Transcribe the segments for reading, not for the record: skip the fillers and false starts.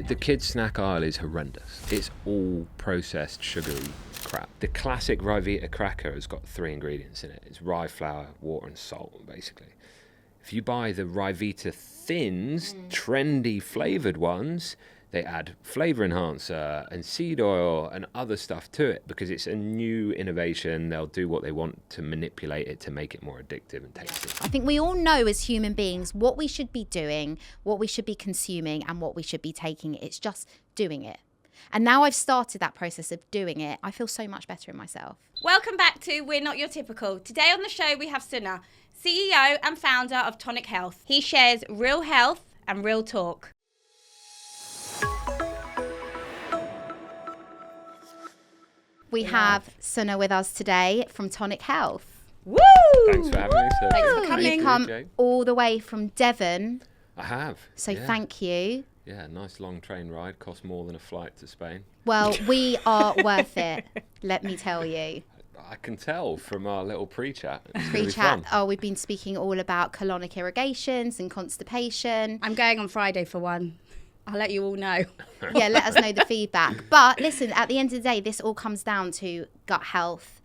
The kids' snack aisle is horrendous. It's all processed, sugary crap. The classic Ryvita cracker has got 3 ingredients in it. It's rye flour, water and salt, basically. If you buy the Ryvita thins, trendy flavoured ones, they add flavour enhancer and seed oil and other stuff to it because it's a new innovation. They'll do what they want to manipulate it to make it more addictive and tasty. I think we all know as human beings what we should be doing, what we should be consuming, and what we should be taking. It's just doing it. And now I've started that process of doing it, I feel so much better in myself. Welcome back to We're Not Your Typical. Today on the show we have Sunna, CEO and founder of Tonic Health. He shares real health and real talk. We have Sunna with us today from Tonic Health. Woo! Thanks for having me. So Thanks for coming. You've come all the way from Devon. I have. So thank you. Yeah, nice long train ride. Cost more than a flight to Spain. Well, we are worth it, let me tell you. I can tell from our little pre-chat. Pre-chat. Oh, we've been speaking all about colonic irrigations and constipation. I'm going on Friday for one. I'll let you all know. Yeah, let us know the feedback. But listen, at the end of the day, this all comes down to gut health,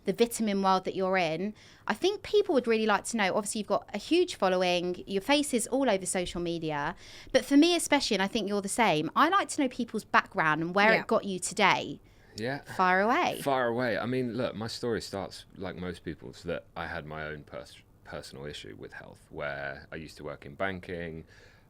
the vitamin world that you're in. I think people would really like to know, obviously you've got a huge following, your face is all over social media, but for me especially, and I think you're the same, I like to know people's background and where it got you today. Yeah. Fire away. Fire away. I mean, look, my story starts like most people's, that I had my own personal issue with health, where I used to work in banking.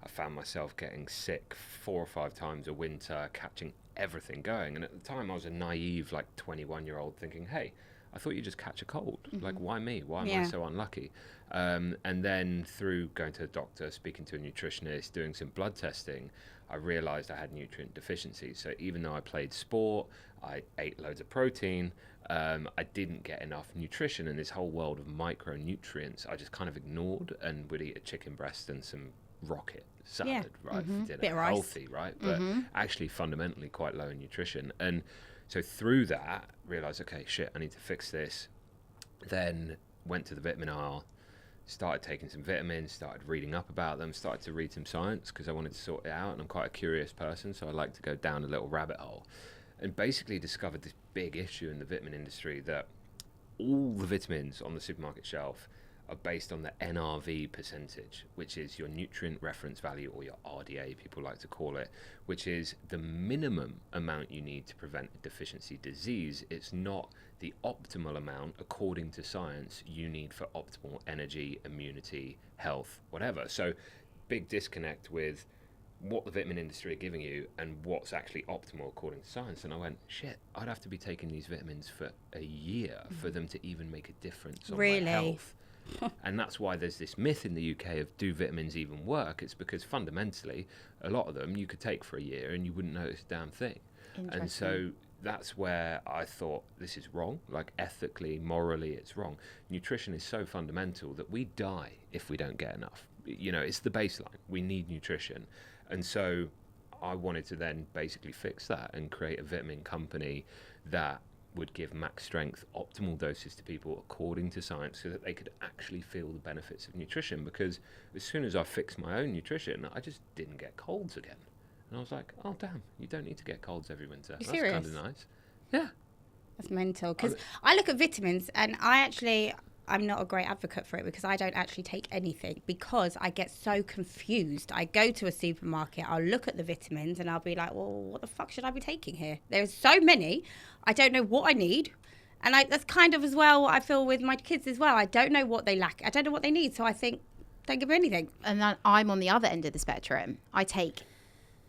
I found myself getting sick 4 or 5 times a winter, catching everything going. And at the time, I was a naive, like 21-year-old thinking, hey, I thought you just catch a cold. Like, why me? Why am I so unlucky? And then through going to a doctor, speaking to a nutritionist, doing some blood testing, I realized I had nutrient deficiencies. So even though I played sport, I ate loads of protein, I didn't get enough nutrition. And this whole world of micronutrients, I just kind of ignored and would eat a chicken breast and some rocket salad, right, for dinner. Bit of rice. Healthy, right? But actually fundamentally quite low in nutrition. And so through that, realised, okay, shit, I need to fix this. Then went to the vitamin aisle, started taking some vitamins, started reading up about them, started to read some science because I wanted to sort it out. And I'm quite a curious person, so I like to go down a little rabbit hole. And basically discovered this big issue in the vitamin industry, that all the vitamins on the supermarket shelf are based on the NRV percentage, which is your nutrient reference value, or your RDA, people like to call it, which is the minimum amount you need to prevent a deficiency disease. It's not the optimal amount, according to science, you need for optimal energy, immunity, health, whatever. So big disconnect with what the vitamin industry are giving you and what's actually optimal according to science. And I went, shit, I'd have to be taking these vitamins for a year for them to even make a difference on my health. And that's why there's this myth in the UK of, do vitamins even work? It's because fundamentally a lot of them you could take for a year and you wouldn't notice a damn thing. And so that's where I thought, this is wrong, like ethically, morally it's wrong. Nutrition is so fundamental that we die if we don't get enough. You know, it's the baseline. We need nutrition. And so I wanted to then basically fix that and create a vitamin company that would give max strength, optimal doses to people according to science, so that they could actually feel the benefits of nutrition. Because as soon as I fixed my own nutrition, I just didn't get colds again. And I was like, oh, damn, you don't need to get colds every winter. You That's serious? kind of nice. Yeah. That's mental. Because I look at vitamins and I'm not a great advocate for it, because I don't actually take anything, because I get so confused. I go to a supermarket, I'll look at the vitamins and I'll be like, well, what the fuck should I be taking here? There's so many. I don't know what I need. And that's kind of as well what I feel with my kids as well. I don't know what they lack. I don't know what they need. So I think, don't give them anything. And then I'm on the other end of the spectrum. I take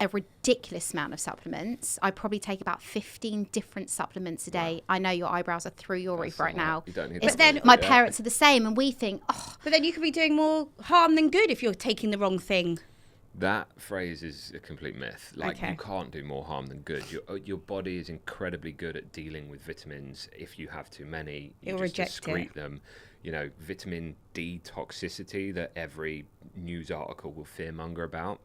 a ridiculous amount of supplements. I probably take about 15 different supplements a day. Wow. I know your eyebrows are through your roof right now. You don't need but then my parents are the same, and we think, oh. But then you could be doing more harm than good if you're taking the wrong thing. That phrase is a complete myth. Like, you can't do more harm than good. Your body is incredibly good at dealing with vitamins. If you have too many, you just excrete them. You know, vitamin D toxicity that every news article will fearmonger about.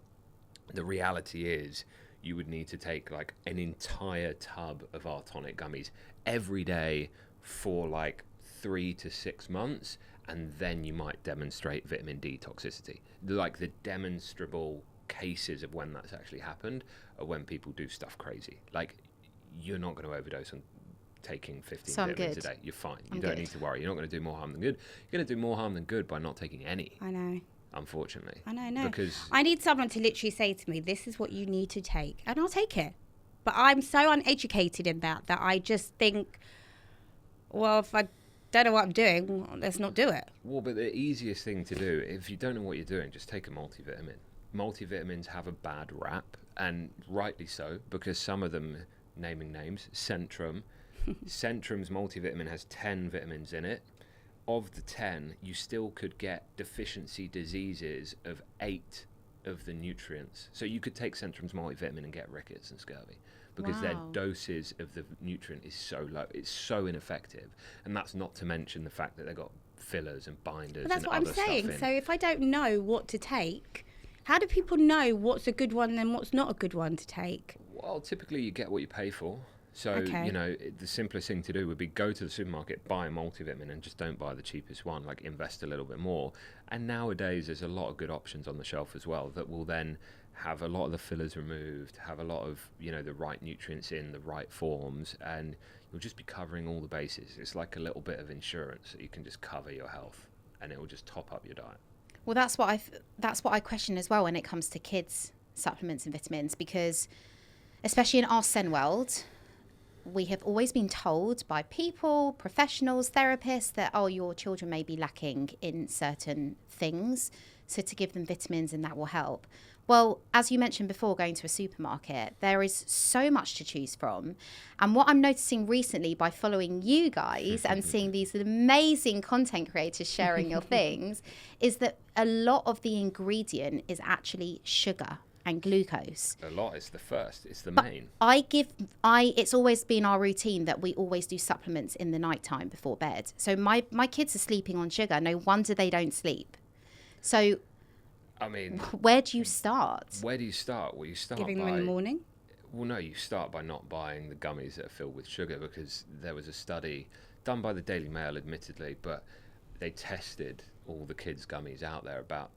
The reality is, you would need to take like an entire tub of our tonic gummies every day for like 3 to 6 months, and then you might demonstrate vitamin D toxicity. Like, the demonstrable cases of when that's actually happened are when people do stuff crazy. Like, you're not going to overdose on taking 15 So I'm vitamins good. a day. You're fine. You I'm don't good. need to worry. You're not going to do more harm than good. You're going to do more harm than good by not taking any, I know. unfortunately. I know. Because I need someone to literally say to me, this is what you need to take. And I'll take it. But I'm so uneducated in that I just think, well, if I don't know what I'm doing, well, let's not do it. Well, but the easiest thing to do, if you don't know what you're doing, just take a multivitamin. Multivitamins have a bad rap, and rightly so, because some of them, naming names, Centrum. Centrum's multivitamin has 10 vitamins in it. Of the 10, you still could get deficiency diseases of 8 of the nutrients. So you could take Centrum's multivitamin and get rickets and scurvy, because their Wow. doses of the nutrient is so low. It's so ineffective. And that's not to mention the fact that they've got fillers and binders But that's and what I'm other stuff saying. in. So if I don't know what to take, how do people know what's a good one and what's not a good one to take? Well, typically you get what you pay for. So, Okay. you know, the simplest thing to do would be go to the supermarket, buy a multivitamin, and just don't buy the cheapest one, like invest a little bit more. And nowadays there's a lot of good options on the shelf as well that will then have a lot of the fillers removed, have a lot of, you know, the right nutrients in the right forms, and you'll just be covering all the bases. It's like a little bit of insurance that you can just cover your health, and it will just top up your diet. Well, that's what I question as well when it comes to kids' supplements and vitamins, because especially in our Sen world, we have always been told by people, professionals, therapists that, oh, your children may be lacking in certain things, so to give them vitamins and that will help. Well, as you mentioned before, going to a supermarket, there is so much to choose from. And what I'm noticing recently by following you guys and seeing these amazing content creators sharing your things is that a lot of the ingredient is actually sugar and glucose. A lot is the first, it's the But main. it's always been our routine that we always do supplements in the nighttime before bed. So my kids are sleeping on sugar. No wonder they don't sleep. So I mean, where do you start? where do you start? Well, you start Giving by... them in the morning? Well, no, you start by not buying the gummies that are filled with sugar, because there was a study done by the Daily Mail, admittedly, but they tested all the kids' gummies out there about,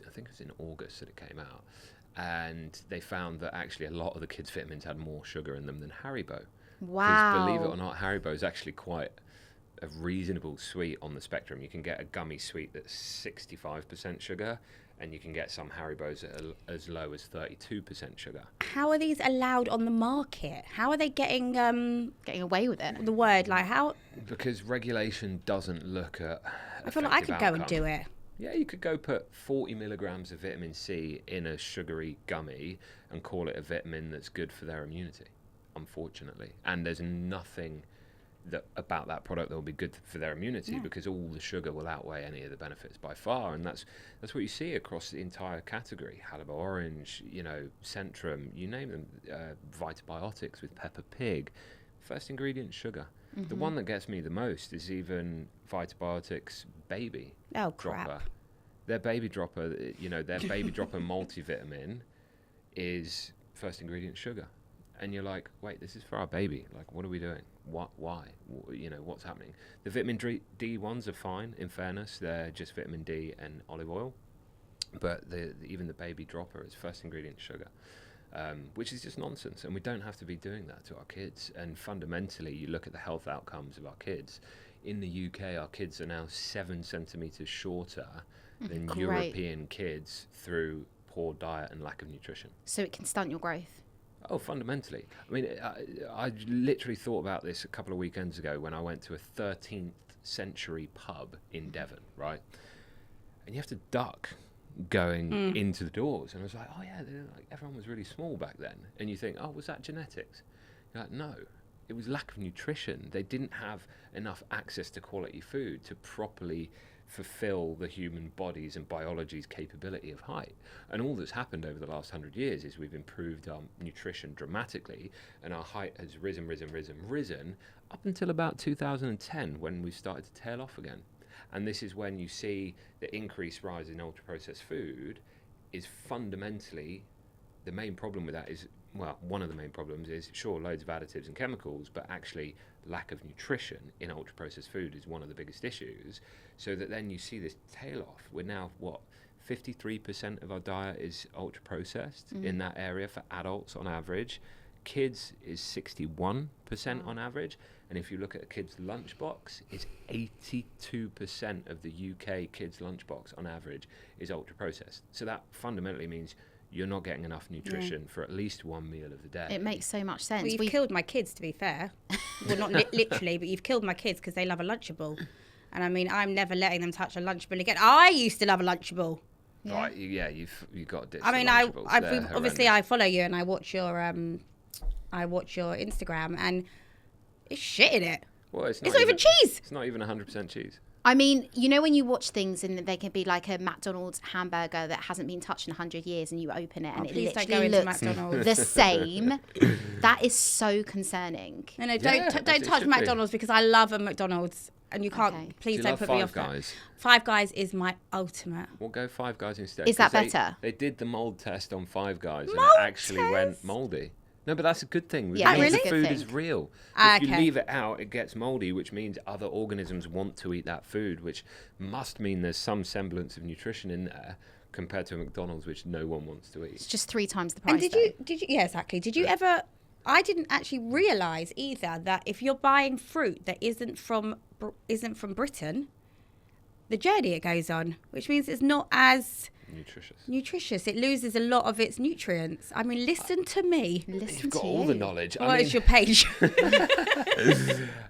I think it was in August that it came out, and they found that actually a lot of the kids' vitamins had more sugar in them than Haribo. Wow. Because believe it or not, Haribo is actually quite a reasonable sweet on the spectrum. You can get a gummy sweet that's 65% sugar, and you can get some Haribos at as low as 32% sugar. How are these allowed on the market? How are they getting Getting away with it. the word? Like how? Because regulation doesn't look at I feel like I could go and do it. Yeah, you could go put 40 milligrams of vitamin C in a sugary gummy and call it a vitamin that's good for their immunity, unfortunately. And there's nothing about that product that will be good for their immunity, because all the sugar will outweigh any of the benefits by far. And that's what you see across the entire category. Haribo Orange, you know, Centrum, you name them, Vitibiotics with Peppa Pig. First ingredient, sugar. The one that gets me the most is even Vitibiotics Baby Oh crap! Dropper. Their Baby Dropper, you know, their Baby Dropper multivitamin is first ingredient sugar. And you're like, wait, this is for our baby. Like, what are we doing? Why? You know, what's happening? The vitamin D ones are fine, in fairness. They're just vitamin D and olive oil. But even the Baby Dropper is first ingredient sugar, which is just nonsense. And we don't have to be doing that to our kids. And fundamentally, you look at the health outcomes of our kids. In the UK, our kids are now 7 centimetres shorter than Great. European kids through poor diet and lack of nutrition. So it can stunt your growth. Oh, fundamentally. I mean, I literally thought about this a couple of weekends ago when I went to a 13th century pub in Devon, right? And you have to duck going into the doors. And I was like, oh, yeah, like, everyone was really small back then. And you think, oh, was that genetics? You're like, no. It was lack of nutrition. They didn't have enough access to quality food to properly fulfill the human body's and biology's capability of height. And all that's happened over the last 100 years is we've improved our nutrition dramatically, and our height has risen up until about 2010, when we started to tail off again. And this is when you see the increased rise in ultra-processed food is fundamentally, the main problem with that is, well, one of the main problems is, sure, loads of additives and chemicals, but actually lack of nutrition in ultra-processed food is one of the biggest issues. So that then you see this tail off. We're now, 53% of our diet is ultra processed in that area for adults on average. Kids is 61% on average. And if you look at a kid's lunchbox, it's 82% of the UK kids' lunchbox on average is ultra processed. So that fundamentally means you're not getting enough nutrition for at least one meal of the day. It makes so much sense. Well, you've killed my kids, to be fair. Well, not literally, but you've killed my kids because they love a Lunchable. And I mean, I'm never letting them touch a Lunchable again. I used to love a Lunchable. Yeah. Right, you've got to ditch I mean, the I Lunchables. obviously I follow you and I watch your Instagram, and it's shit in it. Well, it's not even cheese. It's not even 100% cheese. I mean, you know when you watch things and they can be like a McDonald's hamburger that hasn't been touched in 100 years and you open it and it literally looks the same. That is so concerning. No, don't touch McDonald's because I love a McDonald's and you can't, please don't put me off that. Five Guys is my ultimate. We'll go Five Guys instead. Is that better? They did the mold test on Five Guys and it actually went moldy. No, but that's a good thing. Yeah, really? The food is real. If you leave it out, it gets moldy, which means other organisms want to eat that food, which must mean there's some semblance of nutrition in there compared to a McDonald's, which no one wants to eat. It's just 3 times the price. And did you? Yeah, exactly. Did you ever? I didn't actually realise either that if you're buying fruit that isn't from Britain, the journey it goes on, which means it's not as nutritious. It loses a lot of its nutrients. I mean, listen to me. You've got all the knowledge. It's your page.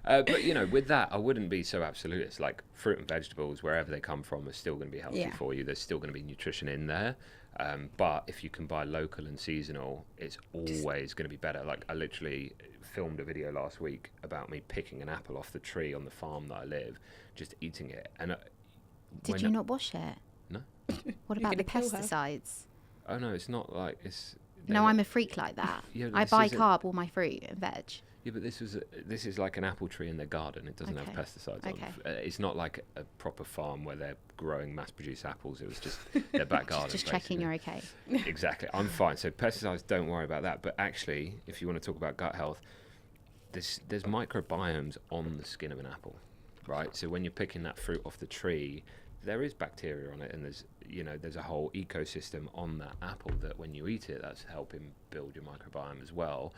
But you know, with that, I wouldn't be so absolutist. Like fruit and vegetables, wherever they come from, are still going to be healthy for you. There's still going to be nutrition in there. But if you can buy local and seasonal, it's always going to be better. Like I literally filmed a video last week about me picking an apple off the tree on the farm that I live, just eating it. And did you not wash it? No. What about the pesticides? Oh no, it's not like it's. No, I'm a freak like that. I buy carb all my fruit and veg. Yeah, but this is like an apple tree in their garden. It doesn't have pesticides on it. It's not like a proper farm where they're growing mass-produced apples. It was just their back garden. Just checking you're okay. Exactly. I'm fine. So pesticides, don't worry about that. But actually, if you want to talk about gut health, there's microbiomes on the skin of an apple, right? So when you're picking that fruit off the tree, there is bacteria on it, and there's a whole ecosystem on that apple that when you eat it, that's helping build your microbiome as well.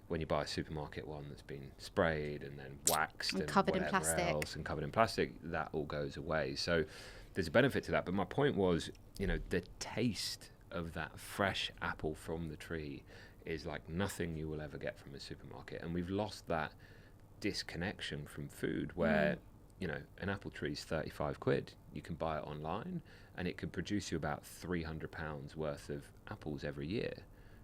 When you buy a supermarket one that's been sprayed and then waxed and covered in plastic and covered in plastic, that all goes away. So there's a benefit to that. But my point was, the taste of that fresh apple from the tree is like nothing you will ever get from a supermarket. And we've lost that disconnection from food where, an apple tree is 35 quid. You can buy it online and it can produce you about £300 worth of apples every year.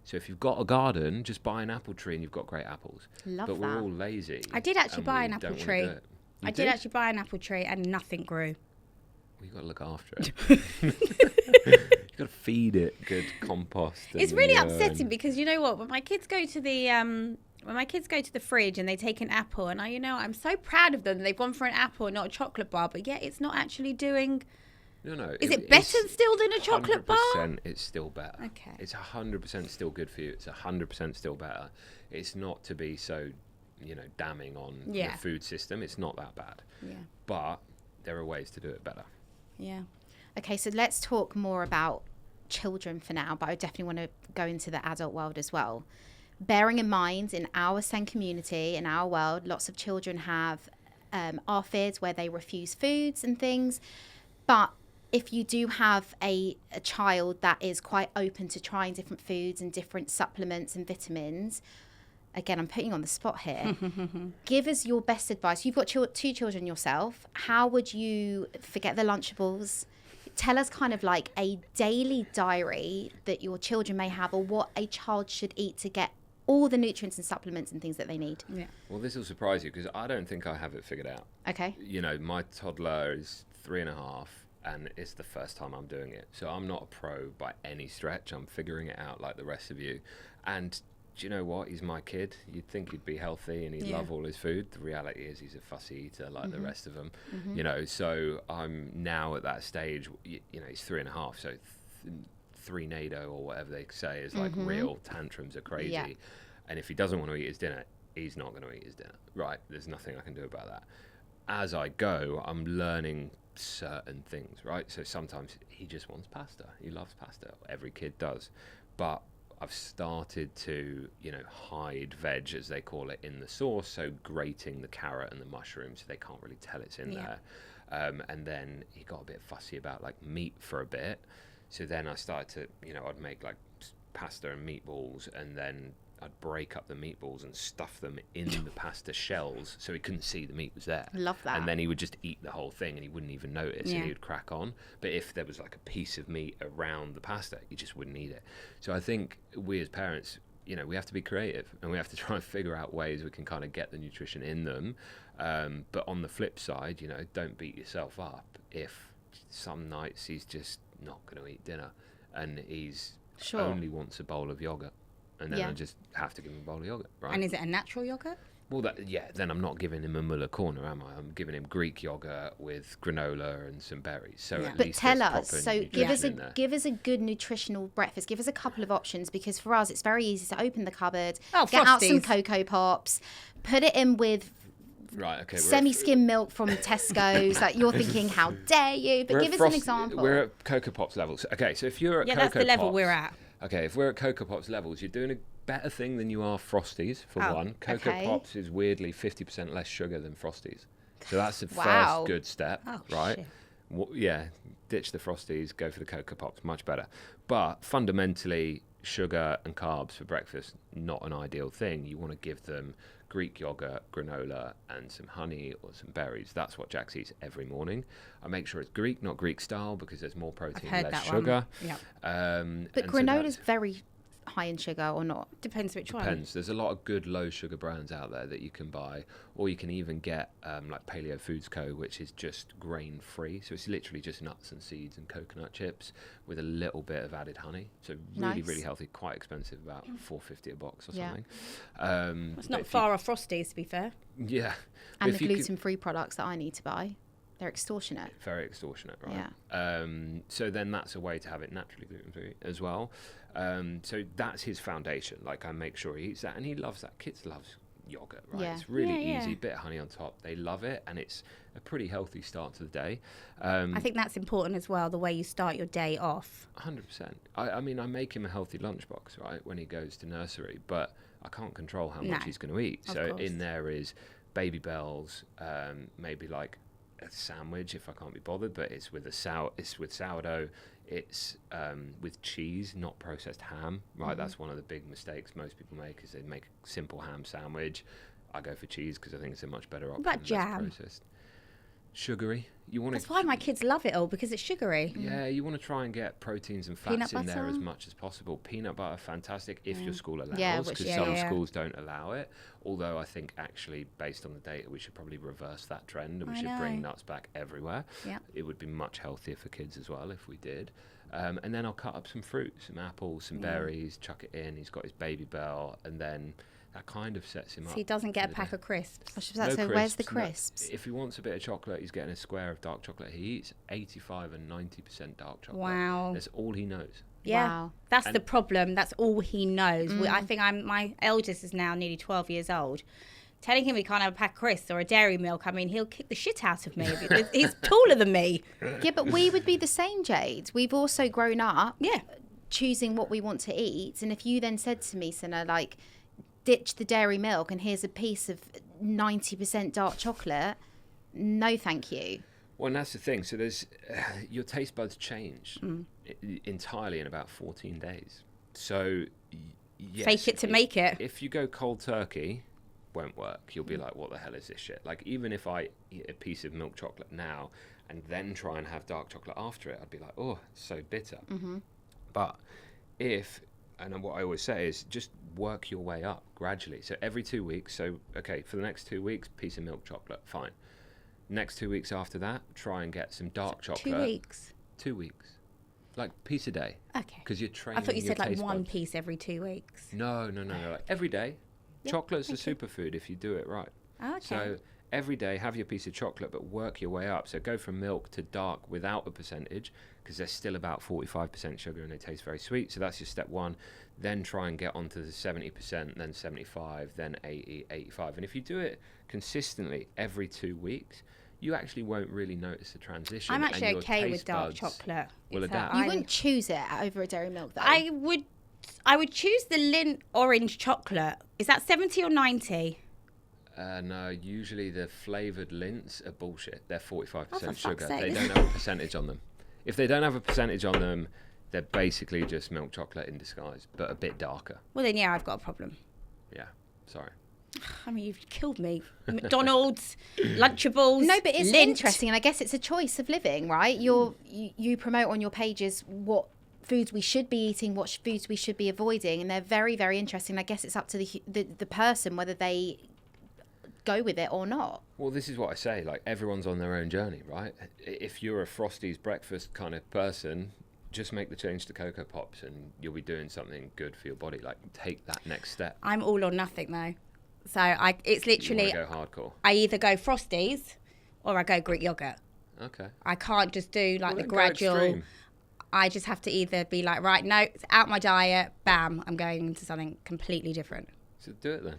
So if you've got a garden, just buy an apple tree and you've got great apples. But we're all lazy. I did actually buy an apple tree. I did actually buy an apple tree and nothing grew. Well, you've got to look after it. You've got to feed it good compost. It's really upsetting because you know what? When my kids go to the fridge and they take an apple, and I'm so proud of them. They've gone for an apple and not a chocolate bar, but yet it's not actually doing. No. Is it better still than a chocolate bar? 100% it's still better. Okay. It's 100% still good for you. It's 100% still better. It's not to be so, damning on the food system. It's not that bad. Yeah. But there are ways to do it better. Yeah. Okay, so let's talk more about children for now, but I definitely want to go into the adult world as well. Bearing in mind, in our SEN community, in our world, lots of children have ARFID where they refuse foods and things. But if you do have a child that is quite open to trying different foods and different supplements and vitamins, again, I'm putting you on the spot here. Give us your best advice. You've got 2 children yourself. How would you forget the Lunchables? Tell us kind of like a daily diary that your children may have, or what a child should eat to get all the nutrients and supplements and things that they need. Yeah. Well, this will surprise you because I don't think I have it figured out. Okay. My toddler is 3.5. And it's the first time I'm doing it. So I'm not a pro by any stretch. I'm figuring it out like the rest of you. And do you know what? He's my kid. You'd think he'd be healthy and he'd love all his food. The reality is he's a fussy eater like the rest of them. So I'm now at that stage, he's 3.5. So 3 NATO or whatever they say is like real tantrums are crazy. Yeah. And if he doesn't want to eat his dinner, he's not going to eat his dinner. Right. There's nothing I can do about that. As I go, I'm learning certain things, right? So sometimes he just wants pasta. He loves pasta. Every kid does. But I've started to, hide veg, as they call it, in the sauce. So grating the carrot and the mushrooms, so they can't really tell it's in there. And then he got a bit fussy about like meat for a bit. So then I started to, I'd make like pasta and meatballs, and then I'd break up the meatballs and stuff them in the pasta shells so he couldn't see the meat was there. Love that. And then he would just eat the whole thing and he wouldn't even notice, and he would crack on. But if there was like a piece of meat around the pasta, he just wouldn't eat it. So I think we as parents, we have to be creative, and we have to try and figure out ways we can kind of get the nutrition in them. But on the flip side, don't beat yourself up if some nights he's just not going to eat dinner and he's only wants a bowl of yogurt. And then I just have to give him a bowl of yogurt, right? And is it a natural yogurt? Well, then I'm not giving him a Muller corner, am I? I'm giving him Greek yogurt with granola and some berries. So at but least tell there's us, proper so nutrition in there. give us a good nutritional breakfast. Give us a couple of options, because for us it's very easy to open the cupboard, get out some Cocoa Pops, put it in with Right, okay. semi-skim milk from Tesco's. Like, you're thinking, how dare you? But give us an example. We're at Cocoa Pops levels. Okay, so if you're at Cocoa Pops... that's the level we're at. Okay, if we're at Cocoa Pops levels, you're doing a better thing than you are Frosties, for one. Cocoa Pops is weirdly 50% less sugar than Frosties. So that's the first good step, right? Shit. Ditch the Frosties, go for the Cocoa Pops, much better. But fundamentally, sugar and carbs for breakfast, not an ideal thing. You want to give them Greek yogurt, granola, and some honey or some berries. That's what Jax eats every morning. I make sure it's Greek, not Greek style, because there's more protein, less sugar. But granola's very high in sugar, or not? Depends which one. Depends. There's a lot of good low sugar brands out there that you can buy, or you can even get like Paleo Foods Co., which is just grain free. So it's literally just nuts and seeds and coconut chips with a little bit of added honey. So really, really healthy. Quite expensive, about $4.50 a box or something. It's not far off Frosties, to be fair. Yeah. And the gluten-free products that I need to buy, they're extortionate. Very extortionate, right? Yeah. So then that's a way to have it naturally gluten-free as well. So that's his foundation. Like, I make sure he eats that, and he loves that. Kids loves yogurt, right? Yeah. It's really easy, bit of honey on top. They love it, and it's a pretty healthy start to the day. I think that's important as well, the way you start your day off. 100%. I mean, I make him a healthy lunchbox, right, when he goes to nursery, but I can't control how much he's going to eat. So in there is Baby Bells, maybe like a sandwich if I can't be bothered, but it's with sourdough. It's with cheese, not processed ham, right? That's one of the big mistakes most people make, is they make a simple ham sandwich. I go for cheese because I think it's a much better option. What about jam? Processed. Sugary. That's why my kids love it all, because it's sugary. Yeah, you want to try and get proteins and fats in there as much as possible. Peanut butter, fantastic, if your school allows, because some schools don't allow it. Although I think actually, based on the data, we should probably reverse that trend, and we should bring nuts back everywhere. Yeah. It would be much healthier for kids as well if we did. And then I'll cut up some fruit, some apples, some berries, chuck it in. He's got his Baby Bell, and then that kind of sets him up. So he doesn't get a pack of crisps. Where's the crisps? No. If he wants a bit of chocolate, he's getting a square of dark chocolate. He eats 85 and 90% dark chocolate. Wow. That's all he knows. Yeah, wow. That's the problem. That's all he knows. I think my eldest is now nearly 12 years old. Telling him he can't have a pack of crisps or a dairy milk, I mean, he'll kick the shit out of me. He's taller than me. Yeah, but we would be the same, Jade. We've also grown up choosing what we want to eat. And if you then said to me, Sunna, like, ditch the dairy milk and here's a piece of 90% dark chocolate, no thank you. Well, and that's the thing. So there's your taste buds change entirely in about 14 days. So yes, fake it to make it. If you go cold turkey, won't work. You'll be like, what the hell is this shit? Like, even if I eat a piece of milk chocolate now and then try and have dark chocolate after it, I'd be like, oh, it's so bitter. But and what I always say is just work your way up gradually. So every 2 weeks, for the next 2 weeks, piece of milk chocolate, fine. Next 2 weeks after that, try and get some dark chocolate. 2 weeks? 2 weeks. Like, piece a day. Okay. Because you're training. I thought you said like one buds. piece every 2 weeks. No. Like every day. Yeah, chocolate's a superfood if you do it right. Okay. So every day, have your piece of chocolate, but work your way up. So go from milk to dark without a percentage, because there's still about 45% sugar and they taste very sweet. So that's your step one. Then try and get onto the 70%, then 75, then 80, 85. And if you do it consistently every 2 weeks, you actually won't really notice the transition. I'm actually and your okay with taste dark buds chocolate. will It's adapt. You wouldn't choose it over a dairy milk, though. I would choose the Lindt orange chocolate. Is that 70 or 90? No, usually the flavoured Lindts are bullshit. They're 45% fuck's sugar. sake. They don't have a percentage on them. If they don't have a percentage on them, they're basically just milk chocolate in disguise, but a bit darker. Well, then, yeah, I've got a problem. Yeah, sorry. I mean, you've killed me. McDonald's, Lunchables. No, but it's Lindt. interesting, and I guess it's a choice of living, right? You promote on your pages what foods we should be eating, what foods we should be avoiding, and they're very, very interesting. I guess it's up to the person whether they go with it or not. Well, this is what I say. Like, everyone's on their own journey, right? If you're a Frosties breakfast kind of person, just make the change to Cocoa Pops, and you'll be doing something good for your body. Like, take that next step. I'm all or nothing, though. So it's literally, You want to go hardcore. I either go Frosties or I go Greek yogurt. Okay. I can't just do like the then go gradual. extreme. I just have to either be like, right, no, it's out my diet, bam, I'm going into something completely different. So do it then.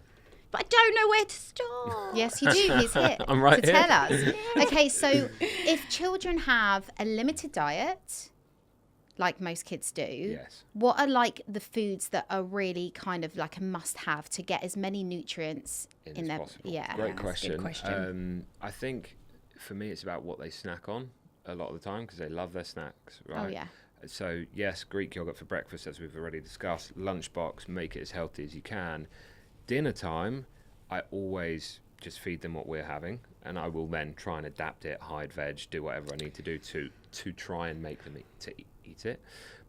But I don't know where to start. Yes, you do. He's here I'm right to here. tell us. Okay, so if children have a limited diet, like most kids do, Yes. what are like the foods that are really kind of like a must-have to get as many nutrients in as their possible. yeah? Great that's a good question. question. I think for me it's about what they snack on a lot of the time because they love their snacks, right? Oh yeah. So yes, Greek yogurt for breakfast, as we've already discussed. Lunchbox, make it as healthy as you can. Dinner time, I always just feed them what we're having, and I will then try and adapt it, hide veg, do whatever I need to do to try and make them eat it.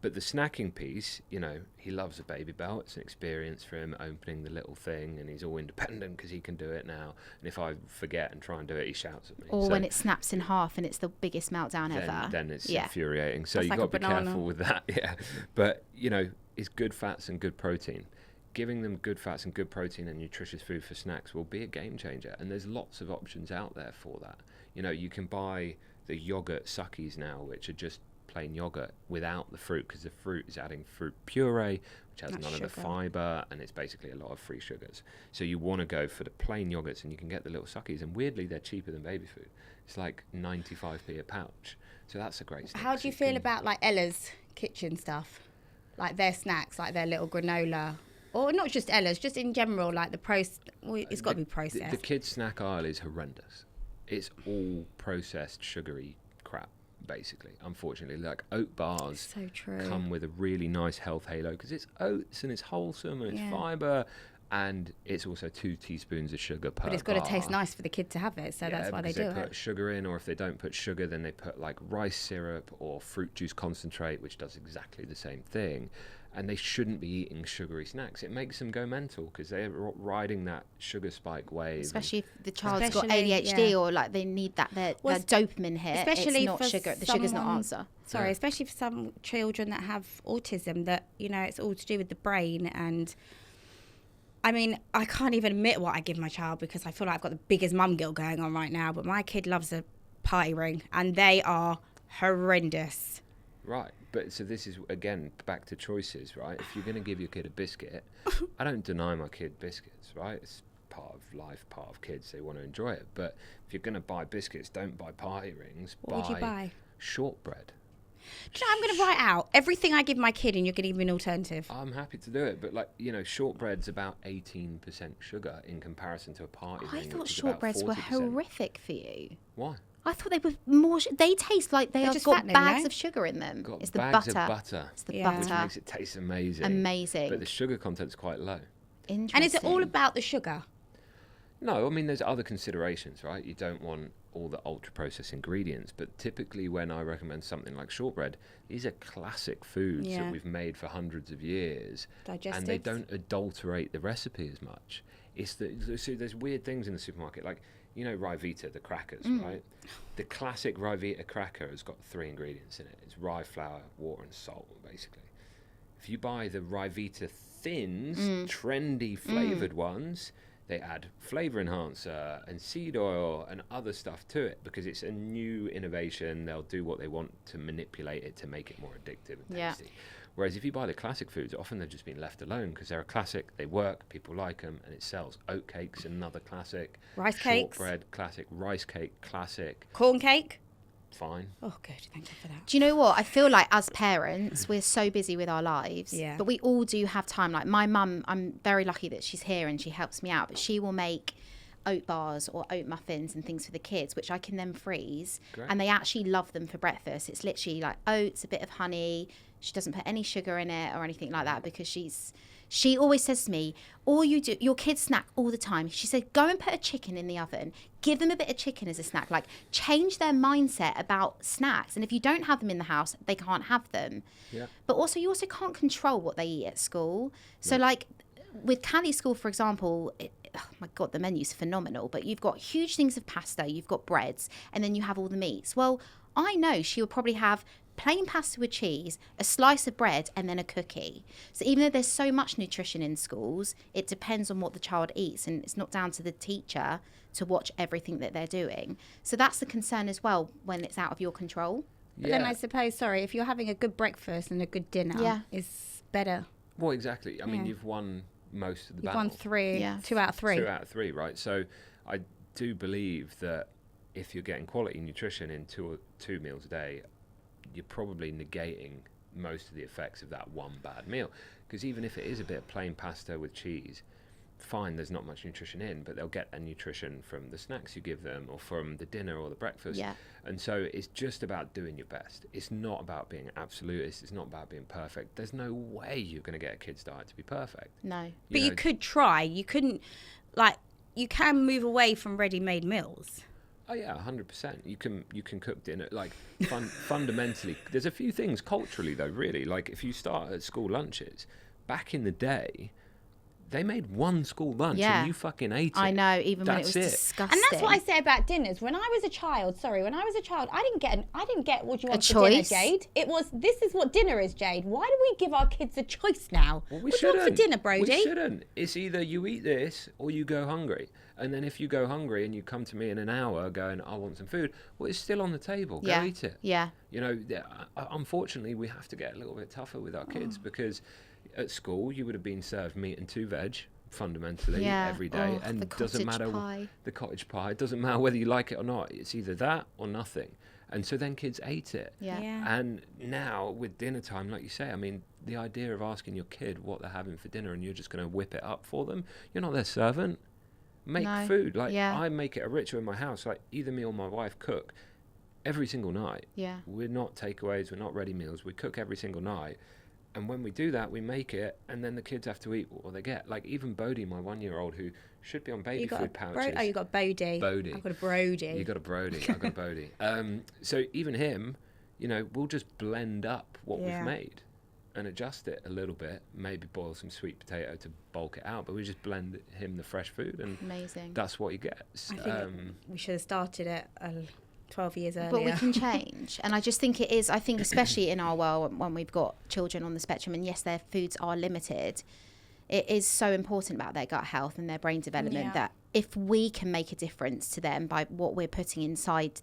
But the snacking piece, you know, he loves a Baby Bell. It's an experience for him, opening the little thing, and he's all independent because he can do it now. And if I forget and try and do it, he shouts at me. Or So when it snaps in half and it's the biggest meltdown ever. then it's Yeah. infuriating. So That's you've like got a to be banana. careful with that. Yeah. But, you know, it's good fats and good protein. Giving them good fats and good protein and nutritious food for snacks will be a game changer. And there's lots of options out there for that. You know, you can buy the yogurt suckies now, which are just plain yogurt without the fruit, because the fruit is adding fruit puree, which has That's none of the sugar. fiber, and it's basically a lot of free sugars. So you want to go for the plain yogurts, and you can get the little suckies, and weirdly they're cheaper than baby food. It's like 95p a pouch. So that's a great snack. How So do you you feel can- about like Ella's kitchen stuff? Like their snacks, like their little granola. Or not just Ella's, just in general, like it's got to be processed. The kids' snack aisle is horrendous. It's all processed, sugary crap, basically. Unfortunately, like oat bars So true. come with a really nice health halo because it's oats and it's wholesome and it's Yeah. fiber, and it's also 2 teaspoons of sugar per But it's got to bar. taste nice for the kid to have it, so that's why they because do put it. sugar in, or if they don't put sugar, then they put like rice syrup or fruit juice concentrate, which does exactly the same thing. And they shouldn't be eating sugary snacks. It makes them go mental because they're riding that sugar spike wave. Especially if the child's got Especially, ADHD yeah. or like they need that Well, dopamine hit. especially it's not for sugar. The sugar's not someone- answer. Sorry, Yeah. especially for some children that have autism, that, you know, it's all to do with the brain. And I mean, I can't even admit what I give my child because I feel like I've got the biggest mum guilt going on right now. But my kid loves a party ring, and they are horrendous. Right, but so this is again back to choices, right? If you're going to give your kid a biscuit, I don't deny my kid biscuits, right? It's part of life, part of kids. They want to enjoy it. But if you're going to buy biscuits, don't buy party rings. What would you buy? Shortbread. Do you know, I'm going to write out everything I give my kid, and you're going to give me an alternative. I'm happy to do it, but like, you know, shortbread's about 18% sugar in comparison to a party I ring, thought which is about shortbreads were 40%. horrific for you. Why? I thought they were more. They taste like They're have just got fattening, bags no? of sugar in them. Got It's the bags butter. of butter, It's the Yeah. which butter. makes it taste amazing. Amazing. But the sugar content's quite low. Interesting. And is it all about the sugar? No, I mean, there's other considerations, right? You don't want all the ultra-processed ingredients, but typically when I recommend something like shortbread, these are classic foods Yeah. that we've made for hundreds of years, and they Digestives? don't adulterate the recipe as much. It's so there's weird things in the supermarket, like, you know, Ryvita, the crackers, right? The classic Ryvita cracker has got 3 ingredients in it. It's rye flour, water, and salt, basically. If you buy the Ryvita thins, trendy flavored ones, they add flavor enhancer and seed oil and other stuff to it because it's a new innovation. They'll do what they want to manipulate it to make it more addictive and Yeah. tasty. Whereas if you buy the classic foods, often they've just been left alone because they're a classic, they work, people like them, and it sells. Oat cakes, another classic. Rice cakes. Shortbread, classic. Rice cake, classic. Corn cake. Fine. Oh, good. Thank you for that. Do you know what? I feel like as parents, we're so busy with our lives. Yeah. But we all do have time. Like my mum, I'm very lucky that she's here and she helps me out. But she will make oat bars or oat muffins and things for the kids, which I can then freeze. Great. And they actually love them for breakfast. It's literally like oats, a bit of honey. She doesn't put any sugar in it or anything like that because she always says to me, all you do, your kids snack all the time. She said, go and put a chicken in the oven. Give them a bit of chicken as a snack. Like, change their mindset about snacks. And if you don't have them in the house, they can't have them. Yeah. But also, you also can't control what they eat at school. So, like, with Callie's school, for example, oh my God, the menu's phenomenal. But you've got huge things of pasta, you've got breads, and then you have all the meats. Well, I know she will probably have plain pasta with cheese, a slice of bread, and then a cookie. So even though there's so much nutrition in schools, it depends on what the child eats, and it's not down to the teacher to watch everything that they're doing. So that's the concern as well when it's out of your control. But then I suppose, if you're having a good breakfast and a good dinner, it's better. Well, exactly. I mean, you've won most of the You've battle. won 2 out of 3. 2 out of 3, right? So I do believe that if you're getting quality nutrition in two meals a day, you're probably negating most of the effects of that one bad meal. Because even if it is a bit of plain pasta with cheese, fine, there's not much nutrition in, but they'll get their nutrition from the snacks you give them or from the dinner or the breakfast. Yeah. And so it's just about doing your best. It's not about being absolutist. It's not about being perfect. There's no way you're going to get a kid's diet to be perfect. No. But you could try. You couldn't, you can move away from ready-made meals. Oh yeah, 100%. You can cook dinner. Like fundamentally, there's a few things culturally though. Really, like if you start at school lunches, back in the day, they made one school lunch and you fucking ate it. I know, even when it was That's disgusting. And that's what I say about dinners. When I was a child, I didn't get what you want for choice. dinner, Jade. It was, this is what dinner is, Jade. Why do we give our kids a choice now? Well, what do you want for dinner, Brody? We shouldn't. It's either you eat this or you go hungry. And then if you go hungry and you come to me in an hour going, I want some food, well, it's still on the table. Go eat it. Yeah. You know, unfortunately, we have to get a little bit tougher with our kids because at school you would have been served meat and 2 veg fundamentally every day, and it doesn't matter the cottage pie. It doesn't matter whether you like it or not. It's either that or nothing. And so then kids ate it. Yeah. And now with dinner time, like you say, I mean, the idea of asking your kid what they're having for dinner and you're just going to whip it up for them, you're not their servant. Make food. Like I make it a ritual in my house. Like either me or my wife cook every single night. Yeah. We're not takeaways. We're not ready meals. We cook every single night. And when we do that, we make it, and then the kids have to eat what they get. Like even Bodie, my 1-year-old, who should be on baby food pouches. You got Bodie. Bodie. I've got a Brody. You got a Brody. I've got a Bodie. So even him, you know, we'll just blend up what we've made and adjust it a little bit. Maybe boil some sweet potato to bulk it out, but we just blend him the fresh food, and that's what he gets. I think we should have started it 12 years earlier. But we can change. And I just think it is, I think especially in our world when we've got children on the spectrum, and yes, their foods are limited, it is so important about their gut health and their brain development that if we can make a difference to them by what we're putting inside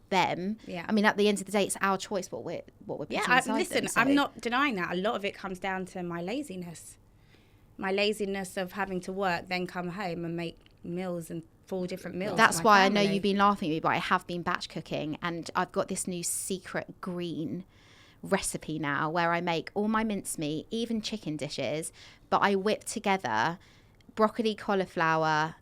them, I mean, at the end of the day, it's our choice what we're putting inside them. So. I'm not denying that. A lot of it comes down to my laziness of having to work, then come home and make meals and 4 different meals. That's why I know you've been laughing at me, but I have been batch cooking, and I've got this new secret green recipe now where I make all my mincemeat, even chicken dishes, but I whip together broccoli, cauliflower,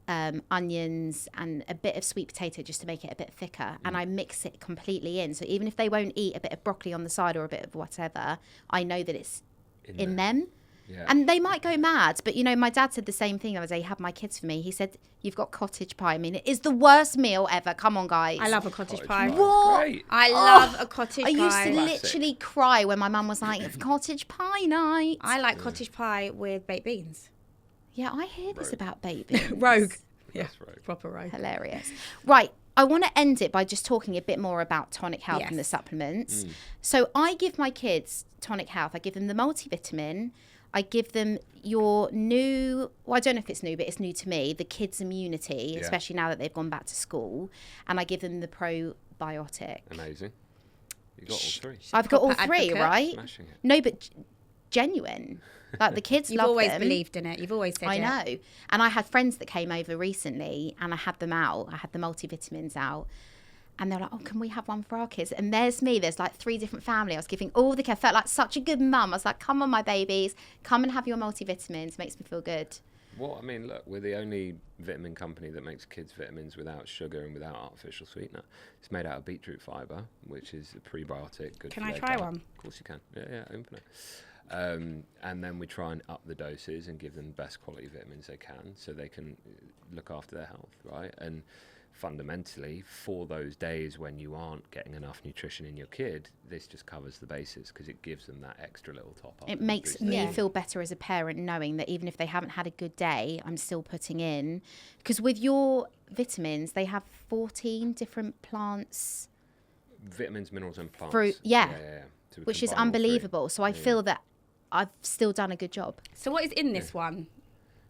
onions, and a bit of sweet potato just to make it a bit thicker, and I mix it completely in. So even if they won't eat a bit of broccoli on the side or a bit of whatever, I know that it's in them. Yeah. And they might go mad, but, you know, my dad said the same thing the other day. He had my kids for me. He said, you've got cottage pie. I mean, it is the worst meal ever. Come on, guys. I love a cottage pie. What? Great. I love a cottage pie. I used to literally cry when my mum was like, it's cottage pie night. I like cottage pie with baked beans. Yeah, I hear this about baked beans. Rogue. Yeah, that's right. Proper rogue. Hilarious. Right. I want to end it by just talking a bit more about Tonic Health and the supplements. So I give my kids Tonic Health. I give them the multivitamin. I give them your new, well, I don't know if it's new, but it's new to me, the kids' immunity, especially now that they've gone back to school. And I give them the probiotic. Amazing. You got all three. I've got all Proper three, advocate. right? Smashing it. No, but genuine. Like the kids You've love always them. believed in it. You've always said I it. know. And I had friends that came over recently and I had them out. I had the multivitamins out. And they're like, oh, can we have one for our kids? And there's me. There's like 3 different families. I was giving all the care. Felt like such a good mum. I was like, come on, my babies. Come and have your multivitamins. Makes me feel good. Well, I mean, look, we're the only vitamin company that makes kids vitamins without sugar and without artificial sweetener. It's made out of beetroot fibre, which is a prebiotic. Good Can for I their try gut. one? Of course you can. Yeah, open it. And then we try and up the doses and give them the best quality vitamins they can so they can look after their health, right? And fundamentally, for those days when you aren't getting enough nutrition in your kid, this just covers the bases because it gives them that extra little top up. It makes me feel better as a parent knowing that even if they haven't had a good day, I'm still putting in. Because with your vitamins, they have 14 different plants. Vitamins, minerals and plants. Fruit, yeah. So we Which is combine all three. unbelievable. So I feel that I've still done a good job. So what is in this one?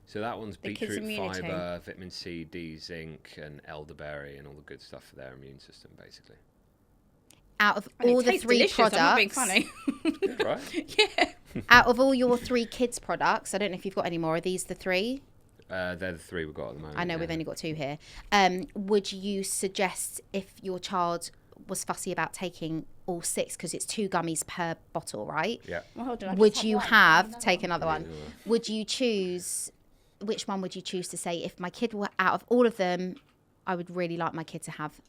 So that one's The kids' beetroot immunity. fibre, vitamin C, D, zinc, and elderberry, and all the good stuff for their immune system, basically. Out of And it all the tastes 3 delicious, I'm not being products, funny. Good, right? Yeah. out of all your 3 kids products, I don't know if you've got any more. Are these the 3? They're the 3 we've got at the moment. I know yeah. we've only got 2 here. Would you suggest if your child was fussy about taking all 6, because it's 2 gummies per bottle, right? Yeah. Well, hold on, I Would just you one. have take another one? Yeah. Would you choose? Which one would you choose to say if my kid were out of all of them? I would really like my kid to have.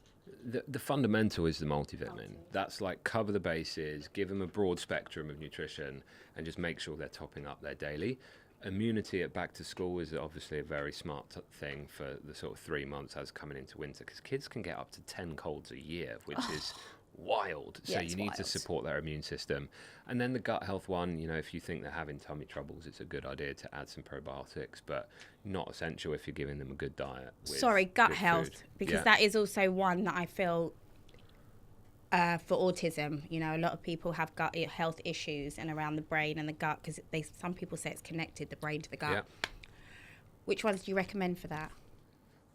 The fundamental is the multivitamin. That's like cover the bases, give them a broad spectrum of nutrition, and just make sure they're topping up their daily. Immunity at back to school is obviously a very smart thing for the sort of 3 months as coming into winter, because kids can get up to 10 colds a year, which is wild. So Yeah, you it's need to wild. support their immune system. And then the gut health one, if you think they're having tummy troubles, it's a good idea to add some probiotics, but not essential if you're giving them a good diet. With Sorry, gut good health, food. because Yeah. that is also one that I feel for autism. A lot of people have gut health issues and around the brain and the gut, because some people say it's connected, the brain to the gut. Yeah. Which ones do you recommend for that?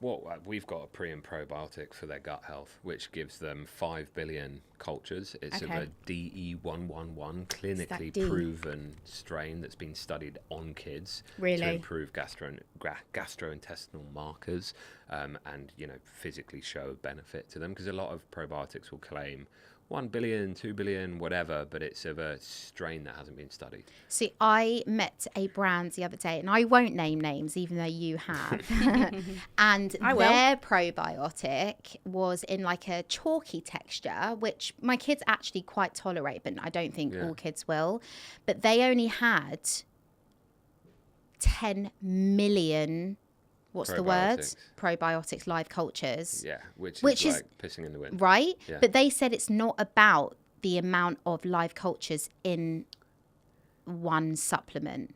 Well, we've got a pre and probiotic for their gut health, which gives them 5 billion cultures. It's of Okay. a DE111 clinically D? proven strain that's been studied on kids to Really? improve gastrointestinal markers and physically show benefit to them. Because a lot of probiotics will claim 1 billion, 2 billion, whatever, but it's of a strain that hasn't been studied. See, I met a brand the other day, and I won't name names, even though you have. And I will. their probiotic was in like a chalky texture, which my kids actually quite tolerate, but I don't think Yeah. all kids will. But they only had 10 million. What's the word? Probiotics. Probiotics live cultures. Yeah, which Which is is- like pissing in the wind. Right? Yeah. But they said it's not about the amount of live cultures in one supplement.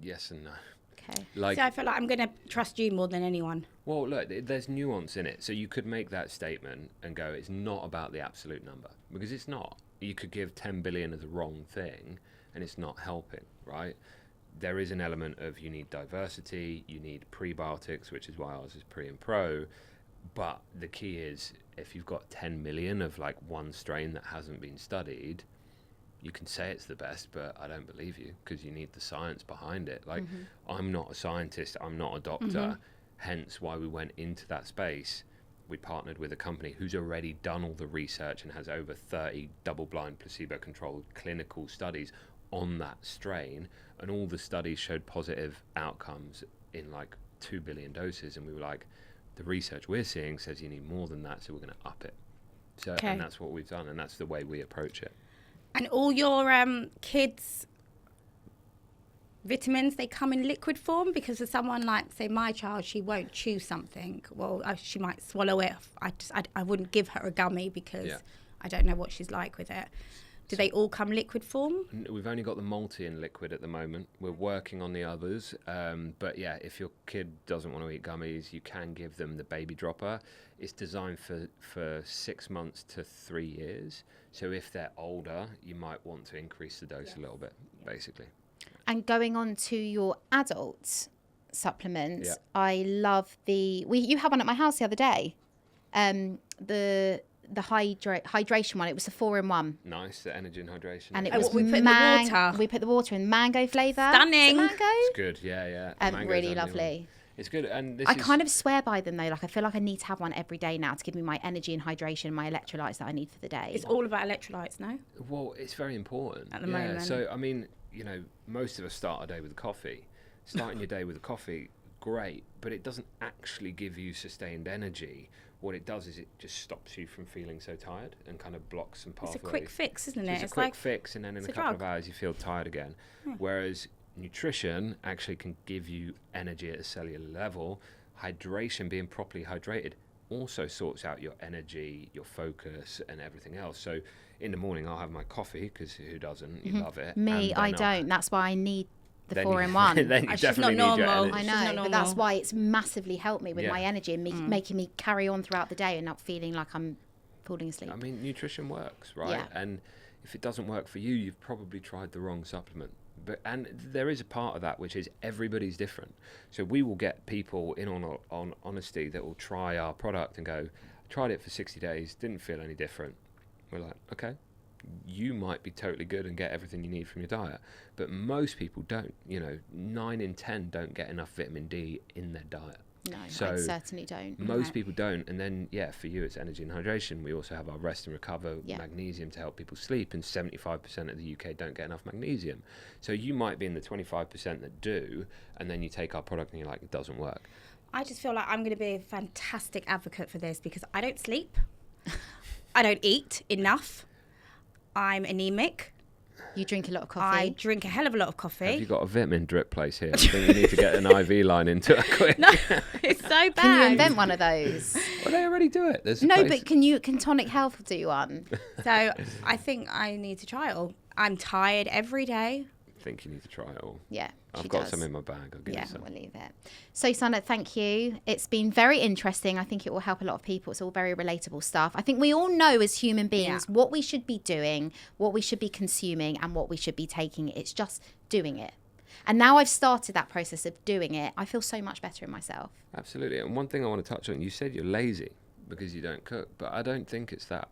Yes and no. Okay. Like, So I feel like I'm going to trust you more than anyone. well, look, there's nuance in it. So you could make that statement and go, it's not about the absolute number, because it's not. You could give 10 billion of the wrong thing and it's not helping, right? There is an element of you need diversity, you need prebiotics, which is why ours is pre and pro. But the key is, if you've got 10 million of like one strain that hasn't been studied, you can say it's the best, but I don't believe you, because you need the science behind it. Like, I'm not a scientist, I'm not a doctor, hence why we went into that space. We partnered with a company who's already done all the research and has over 30 double-blind, placebo-controlled clinical studies on that strain, and all the studies showed positive outcomes in like 2 billion doses, and we were like, the research we're seeing says you need more than that, so we're going to up it. So, Okay. and that's what we've done, and that's the way we approach it. And all your kids' vitamins, they come in liquid form? Because for someone like, say, my child, she won't chew something. Well, she might swallow it. I wouldn't give her a gummy because Yeah. I don't know what she's like with it. Do they all come liquid form? We've only got the multi in liquid at the moment. We're working on the others. But yeah, if your kid doesn't want to eat gummies, you can give them the baby dropper. It's designed for 6 months to 3 years. So if they're older, you might want to increase the dose a little bit, basically. And going on to your adult supplements, Yeah. I love you had one at my house the other day. the hydration one. It was a 4-in-1. Nice, the energy and hydration. And it Oh, was what we put in the water? We put the water in mango flavour. Stunning. Mango. It's good, yeah. Mango's Really the only lovely. one. It's good, and I kind of swear by them though. Like I feel like I need to have one every day now to give me my energy and hydration, my electrolytes that I need for the day. It's all about electrolytes, no? Well, it's very important At the moment. So I mean, most of us start our day with coffee. Starting your day with a coffee, great, but it doesn't actually give you sustained energy. What it does is it just stops you from feeling so tired and kind of blocks some pathways. It's a quick fix, isn't So it? it's a quick fix, and then in a couple of hours you feel tired again. Whereas nutrition actually can give you energy at a cellular level. Hydration, being properly hydrated, also sorts out your energy, your focus, and everything else. So in the morning I'll have my coffee, because who doesn't? You love it. Me, I don't. That's why I need the then 4-in-1. Then you It's just definitely not need your normal. energy. I know, but that's why it's massively helped me with Yeah. my energy and making me carry on throughout the day and not feeling like I'm falling asleep. I mean, nutrition works, right? Yeah. And if it doesn't work for you, you've probably tried the wrong supplement. And there is a part of that which is everybody's different. So we will get people in on honesty that will try our product and go, tried it for 60 days, didn't feel any different. We're like, okay, you might be totally good and get everything you need from your diet, but most people don't. 9 in 10 don't get enough vitamin D in their diet. No, So I certainly don't. Most people don't. And then, for you, it's energy and hydration. We also have our rest and recover, Yeah. magnesium to help people sleep, and 75% of the UK don't get enough magnesium. So you might be in the 25% that do, and then you take our product and you're like, it doesn't work. I just feel like I'm going to be a fantastic advocate for this because I don't sleep. I don't eat enough. I'm anemic. You drink a lot of I coffee. drink a hell of a lot of coffee. Have you got a vitamin drip place here? I think you need to get an IV line into it quick. No, it's so bad. Can you invent one of those? Well, they already do it. There's a No, place- but can Tonic Health do one? So I think I need to try it all. I'm tired every day. I think you need to try it all. Yeah, I've she got does. some in my bag. I'll give Yeah, you some. we'll leave it. So, Sunna, thank you. It's been very interesting. I think it will help a lot of people. It's all very relatable stuff. I think we all know as human beings what we should be doing, what we should be consuming, and what we should be taking. It's just doing it. And now I've started that process of doing it, I feel so much better in myself. Absolutely. And one thing I want to touch on, you said you're lazy because you don't cook, but I don't think it's that.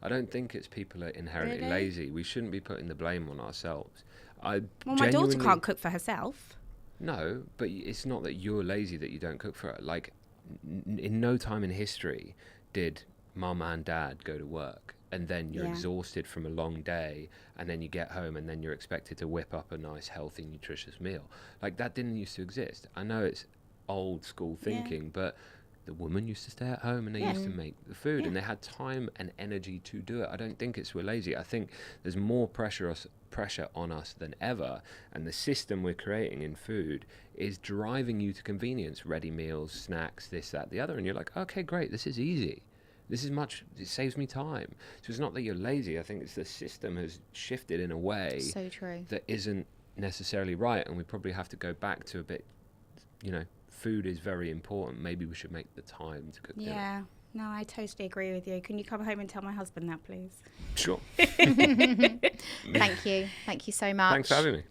I don't think it's people are inherently Really? lazy. We shouldn't be putting the blame on ourselves. Well, my daughter can't cook for herself. No, but it's not that you're lazy that you don't cook for her. Like, in no time in history did mum and dad go to work, and then you're exhausted from a long day, and then you get home, and then you're expected to whip up a nice, healthy, nutritious meal. Like, that didn't used to exist. I know it's old school thinking, but the woman used to stay at home and they used to make the food, and they had time and energy to do it. I don't think it's we're lazy. I think there's more pressure on us than ever, and the system we're creating in food is driving you to convenience, ready meals, snacks, this, that, the other, and you're like, okay, great, this is easy. This is it saves me time. So it's not that you're lazy. I think it's the system has shifted in a way So true. that isn't necessarily right, and we probably have to go back to a bit, food is very important. Maybe we should make the time to cook dinner. Yeah. No, I totally agree with you. Can you come home and tell my husband that, please? Sure. Thank you. Thank you so much. Thanks for having me.